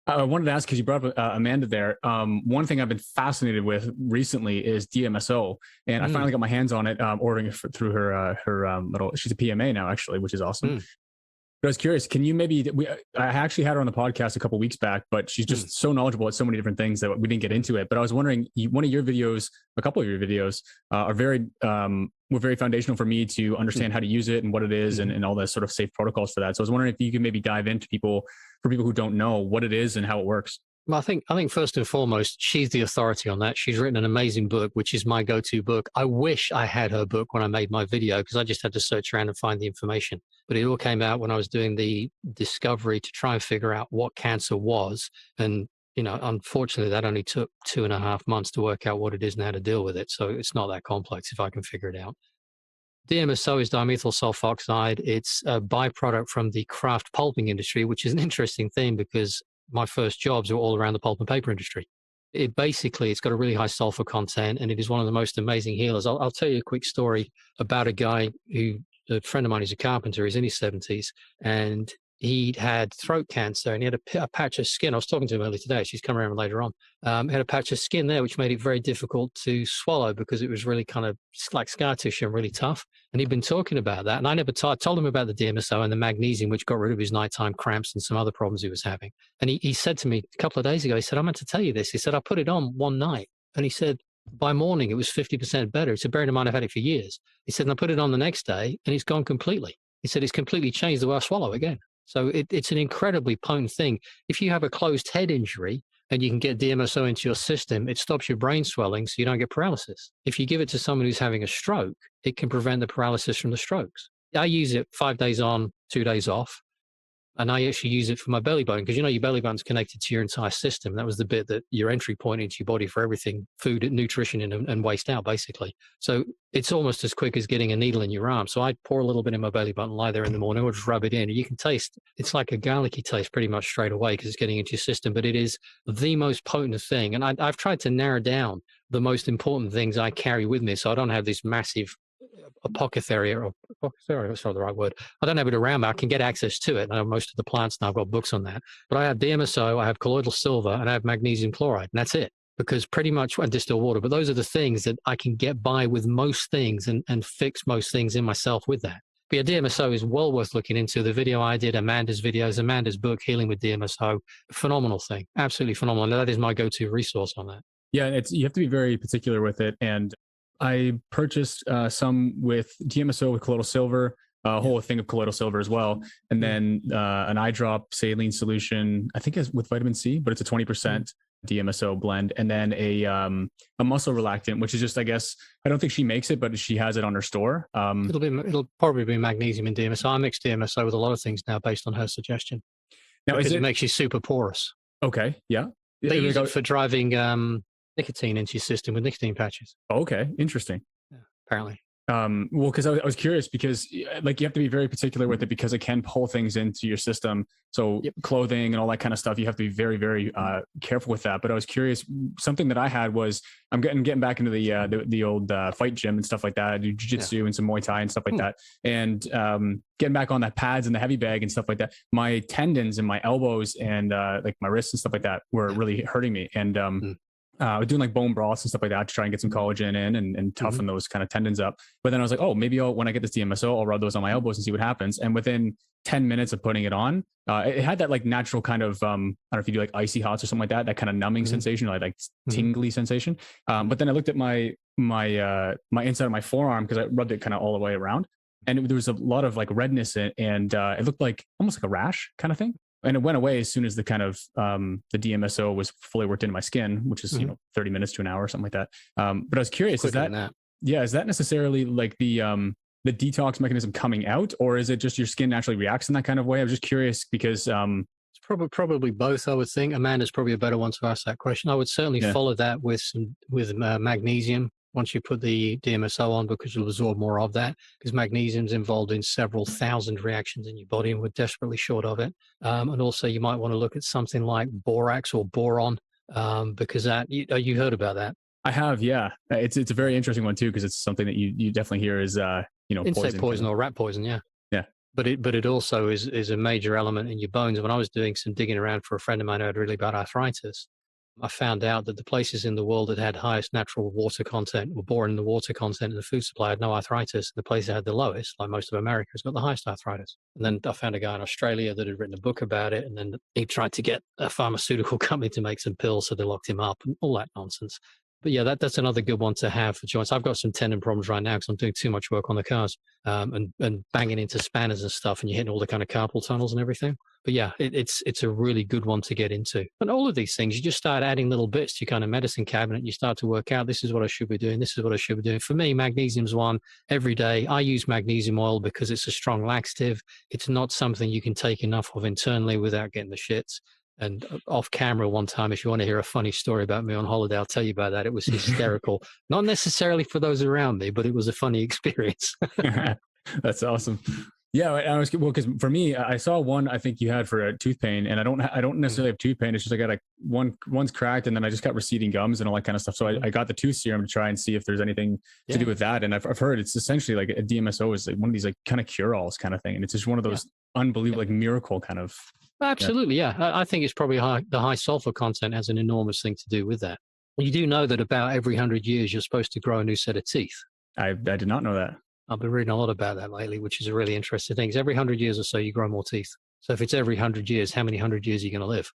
I wanted to ask because you brought up Amanda there. One thing I've been fascinated with recently is DMSO, and I Mm, finally got my hands on it, ordering it through her little. She's a PMA now, actually, which is awesome. mm, But I was curious, can you maybe? I actually had her on the podcast a couple weeks back, but she's mm, just so knowledgeable at so many different things that we didn't get mm, into it. But I was wondering, one of your videos, a couple of your videos, are very were very foundational for me to mm, understand how to use it and what it is, mhm. and all the sort of safe protocols for that. So I was wondering if you could maybe dive into for people who don't know what it is and how it works. Well, I think first and foremost, she's the authority on that. She's written an amazing book, which is my go-to book. I wish I had her book when I made my video because I just had to search around and find the information. But it all came out when I was doing the discovery to try and figure out what cancer was. And, unfortunately, that only took 2.5 months to work out what it is and how to deal with it. So it's not that complex if I can figure it out. DMSO is dimethyl sulfoxide. It's a byproduct from the craft pulping industry, which is an interesting thing because my first jobs were all around the pulp and paper industry. It's got a really high sulfur content and it is one of the most amazing healers. I'll tell you a quick story about a friend of mine who's a carpenter. He's in his 70s and he'd had throat cancer and he had a patch of skin. I was talking to him earlier today. She's coming around later on. Had a patch of skin there, which made it very difficult to swallow because it was really kind of like scar tissue and really tough. And he'd been talking about that. And I never told him about the DMSO and the magnesium, which got rid of his nighttime cramps and some other problems he was having. And he said to me a couple of days ago, he said, I meant to tell you this. He said, I put it on one night. And he said, by morning, it was 50% better. He said, bearing in mind, I've had it for years. He said, and I put it on the next day and it's gone completely. He said, it's completely changed the way I swallow again. So it's an incredibly potent thing. If you have a closed head injury and you can get DMSO into your system, it stops your brain swelling so you don't get paralysis. If you give it to someone who's having a stroke, it can prevent the paralysis from the strokes. I use it 5 days on, 2 days off. And I actually use it for my belly button because your belly button's connected to your entire system. That was the bit that your entry point into your body for everything, food, nutrition, and waste out, basically. So it's almost as quick as getting a needle in your arm. So I pour a little bit in my belly button, lie there in the morning, or just rub it in. And you can taste it's like a garlicky taste pretty much straight away because it's getting into your system. But it is the most potent thing. And I've tried to narrow down the most important things I carry with me so I don't have this massive apothecary or apothecary, that's not the right word. I don't have it around me. I can get access to it. I know most of the plants now. I've got books on that. But I have DMSO, I have colloidal silver, and I have magnesium chloride, and that's it. Because pretty much I distill water, but those are the things that I can get by with most things and fix most things in myself with that. But yeah, DMSO is well worth looking into. The video I did, Amanda's videos, Amanda's book, Healing with DMSO, phenomenal thing. Absolutely phenomenal. And that is my go-to resource on that. Yeah, you have to be very particular with it. And I purchased some with DMSO with colloidal silver, a Yeah. whole thing of colloidal silver as well, and Mm, then an eye drop saline solution. I think it's with vitamin C, but it's a twenty mm. percent DMSO blend, and then a muscle relactant, which is just, I guess, I don't think she makes it, but she has it on her store. It'll probably be magnesium and DMSO. I mix DMSO with a lot of things now based on her suggestion Now, is because it it makes you super porous. okay? Yeah. They use Yeah, it for driving nicotine into your system with nicotine patches. okay, interesting. Yeah, apparently. Well, because I was curious because like you have to be very particular with it because it can pull things into your system. So Yep. clothing and all that kind of stuff, you have to be very, very careful with that. But I was curious. Something that I had was I'm getting back into the old fight gym and stuff like that. I do Yeah. jujitsu and some Muay Thai and stuff like Hmm. that. And getting back on that pads and the heavy bag and stuff like that. My tendons and my elbows and like my wrists and stuff like that were Yeah. really hurting me. And Mm. doing like bone broths and stuff like that to try and get some collagen in and Mhm. toughen those kind of tendons up. But then I was like, oh, maybe when I get this DMSO, I'll rub those on my elbows and see what happens. And within 10 minutes of putting it on, it had that like natural kind of, I don't know if you do like icy hots or something like that kind of numbing Mhm. sensation, like Mhm. tingly sensation. But then I looked at my inside of my forearm because I rubbed it kind of all the way around. And there was a lot of like redness and it looked like almost like a rash kind of thing, and it went away as soon as the kind of the DMSO was fully worked into my skin, which is Mhm. 30 minutes to an hour or something like that. But I was It's curious, is quicker than that that. yeah, is that necessarily like the detox mechanism coming out, or is it just your skin naturally reacts in that kind of way? I was just curious because It's probably both, I would think. Amanda's probably a better one to ask that question. I would certainly yeah, follow that with magnesium once you put the DMSO on because you'll absorb more of that because magnesium's involved in several thousand reactions in your body and we're desperately short of it. And also you might want to look at something like borax or boron because you heard about that. I have, yeah, it's a very interesting one too because it's something that you definitely hear is Insect poison kind poison of or rat poison, yeah. yeah. but it also is a major element in your bones. When I was doing some digging around for a friend of mine who had really bad arthritis, I found out that the places in the world that had highest natural water content, were boring the water content in the food supply, had no arthritis. The place that had the lowest, like most of America, has got the highest arthritis. And then I found a guy in Australia that had written a book about it, and then he tried to get a pharmaceutical company to make some pills, so they locked him up and all that nonsense. But yeah, that's another good one to have for joints. I've got some tendon problems right now because I'm doing too much work on the cars, and banging into spanners and stuff, and you're hitting all the kind of carpal tunnels and everything. But yeah, it's a really good one to get into. And all of these things, you just start adding little bits to your kind of medicine cabinet. And you start to work out, this is what I should be doing. This is what I should be doing. For me, magnesium's one every day. I use magnesium oil because it's a strong laxative. It's not something you can take enough of internally without getting the shits. And off camera one time, if you want to hear a funny story about me on holiday, I'll tell you about that. It was hysterical. Not necessarily for those around me, but it was a funny experience. That's awesome. Yeah, I was well because for me, I saw one I think you had for a tooth pain, and I don't necessarily have tooth pain. It's just I got one's cracked, and then I just got receding gums and all that kind of stuff. So I got the tooth serum to try and see if there's anything to do with that. And I've heard it's essentially like a DMSO is like one of these like kind of cure-alls kind of thing, and it's just one of those unbelievable like miracle kind of. Absolutely, yeah. I think it's probably the high sulfur content has an enormous thing to do with that. You do know that about every 100 years you're supposed to grow a new set of teeth. I did not know that. I've been reading a lot about that lately, which is a really interesting thing. Every 100 years or so, you grow more teeth. So if it's every 100 years, how many 100 years are you going to live?